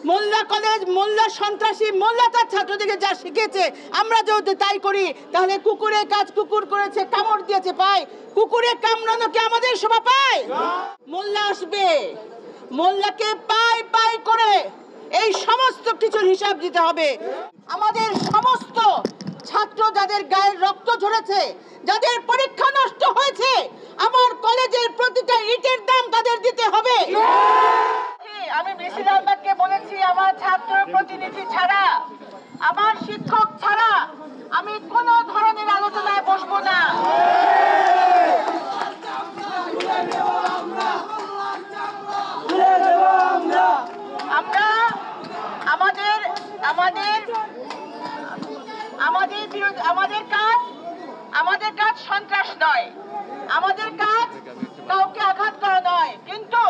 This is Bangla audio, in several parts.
মোল্লা কলেজ মোল্লা সন্ত্রাসী মোল্লা তার ছাত্রদেরকে যা শিখেছে আমরা যদি তাই করি তাহলে কুকুরের কাজ কুকুর করেছে, কামড় দিয়েছে পায়, কুকুরে কামড়ানো কি আমাদের শোভা পায়? মোল্লা আসবে, মোল্লাকে পাই পাই করে এই সমস্ত কিছুর হিসাব দিতে হবে। আমাদের সমস্ত ছাত্র যাদের গায়ের রক্ত ঝরেছে, যাদের পরীক্ষা নষ্ট হয়েছে, আমার কলেজের প্রতিটা ইটের দাম তাদের দিতে হবে। আমি মিছিল আহমেদকে বলেছি, আমার ছাত্র প্রতিনিধি ছাড়া, আমার শিক্ষক ছাড়া আমি কোনো ধরনের আলোচনায় বসবো না। আমরা আমাদের কাজ সন্ত্রাস নয়, আমাদের কাজ কাউকে আঘাত করা নয়, কিন্তু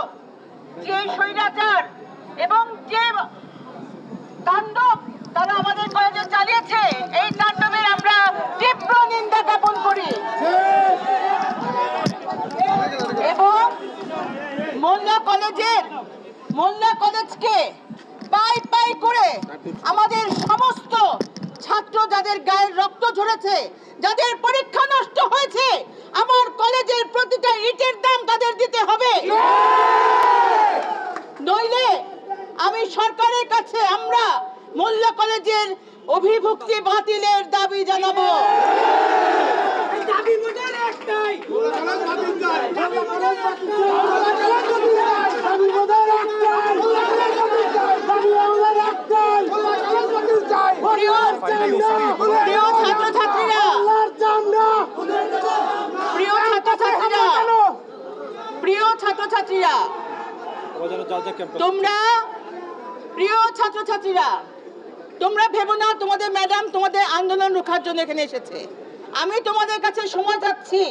যে স্বৈরাচার এবং যে তাণ্ডব তারা আমাদের কলেজে চালিয়েছে, এই তাণ্ডবের আমরা তীব্র নিন্দা জ্ঞাপন করি এবং মোল্লা কলেজকে পাই পাই করে আমাদের সমস্ত ছাত্র যাদের গায়ের রক্ত ঝরেছে, যাদের পরীক্ষা নষ্ট হয়েছে, আমার কলেজের প্রতিটা ইটের দাম তাদের দিতে হবে। নইলে আমি সরকারের কাছে আমরা মোল্লা কলেজের অভিভুক্তি বাতিলের দাবি জানাবো। প্রিয় ছাত্রছাত্রীরা, তোমরা ভেবো না তোমাদের ম্যাডাম তোমাদের আন্দোলন রক্ষার জন্য এখানে এসেছে। আমি তোমাদের কাছে সময় চাচ্ছি,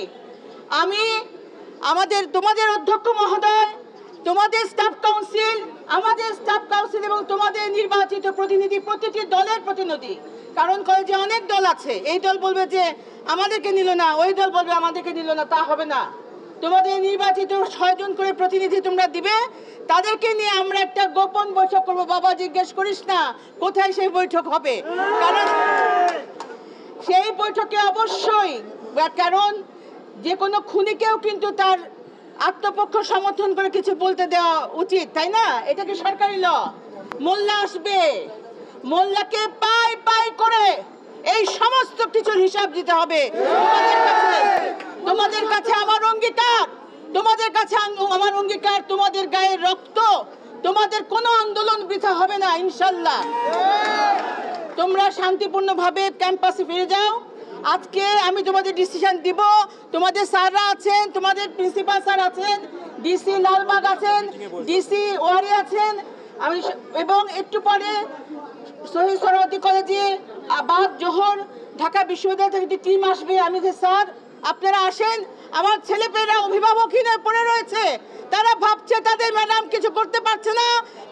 তোমাদের অধ্যক্ষ মহোদয়, তোমাদের স্টাফ কাউন্সিল, আমাদের স্টাফ কাউন্সিল এবং তোমাদের নির্বাচিত প্রতিনিধি, প্রতিটি দলের প্রতিনিধি, কারণ কলেজে অনেক দল আছে। এই দল বলবে যে আমাদেরকে নিল না, ওই দল বলবে আমাদেরকে নিল না, তা হবে না। তোমাদের নির্বাচিত 6 জন করে প্রতিনিধি তোমরা দিবে, তাদেরকে নিয়ে আমরা একটা গোপন বৈঠক করব। বাবা জিজ্ঞেস করিস না কোথায় সেই বৈঠক হবে, কারণ সেই বৈঠকে অবশ্যই, কারণ যে কোনো খুনিকেও কিন্তু তার আত্মপক্ষ সমর্থন করে কিছু বলতে দেওয়া উচিত, তাই না? এটা কি সরকারি ল? মোল্লা আসবে, মোল্লাকে পাই পাই করে এই সমস্ত কিছুর হিসাব দিতে হবে। তোমাদের কাছে আমার অঙ্গীকার, তোমাদের গায়ের রক্ত, তোমাদের কোনো আন্দোলন বৃথা হবে না ইনশাল্লাহ। তোমরা শান্তিপূর্ণভাবে ক্যাম্পাসে ফিরে যাও। আজকে আমি তোমাদের ডিসিশন দিব। তোমাদের স্যাররা আছেন, তোমাদের প্রিন্সিপাল স্যার আছেন, ডিসি লালবাগ আছেন, ডিসি ওয়ারি আছেন, এবং একটু পরে শহীদ সরোয়ার্দী কলেজে আবাদ জোহর ঢাকা বিশ্ববিদ্যালয় থেকে একটি টিম আসবে। আমি যে স্যার আপনারা আসেন, আমার ছেলেপেয়েরা অভিভাবকহীন পড়ে রয়েছে, তারা ভাবছে তাদের ম্যাডাম কিছু করতে পারছে না,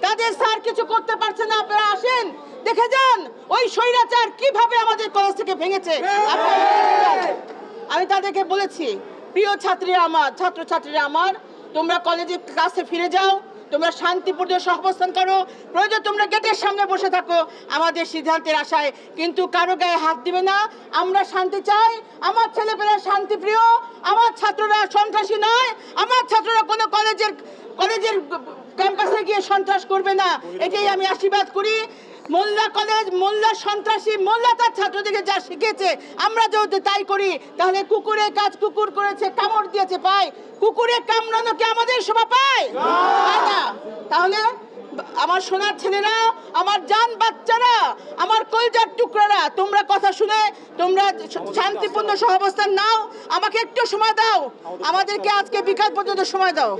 তাদের স্যার কিছু করতে পারছে না। আপনারা আসেন, দেখে যান ওই স্বৈরাচার কিভাবে আমাদের কলেজ থেকে ভেঙেছে। আমি তাদেরকে বলেছি, প্রিয় ছাত্রছাত্রীরা আমার, তোমরা কলেজের কাছে ফিরে যাও, তোমরা শান্তিপূর্ণ সহাবস্থান করো, প্রয়োজন তোমরা গেটের সামনে বসে থাকো আমাদের সিদ্ধান্তের আশায়, কিন্তু কারো গায়ে হাত দিবে না। আমরা শান্তি চাই, আমার ছেলেপেলেরা শান্তিপ্রিয়, আমার ছাত্ররা সন্ত্রাসী নয়, আমার ছাত্ররা কোনো কলেজের ক্যাম্পাসে গিয়ে সন্ত্রাস করবে না, এটাই আমি আশীর্বাদ করি। মোল্লা কলেজ মোল্লা সন্ত্রাসী মোল্লা তার ছাত্রদেরকে যা শিখেছে আমরা যদি তাই করি তাহলে কুকুরের কাজ কুকুর করেছে, কামড় দিয়েছে পায়, কুকুরে কামড়ানো কি আমাদের শোভা পায়? না। তাহলে আমার সোনার ছেলেরা, আমার জান বাচ্চারা, আমার কলজার টুকরারা, তোমরা কথা শুনে তোমরা শান্তিপূর্ণ সহাবস্থান নাও। আমাকে একটু সময় দাও, আমাদেরকে আজকে বিকাল পর্যন্ত সময় দাও।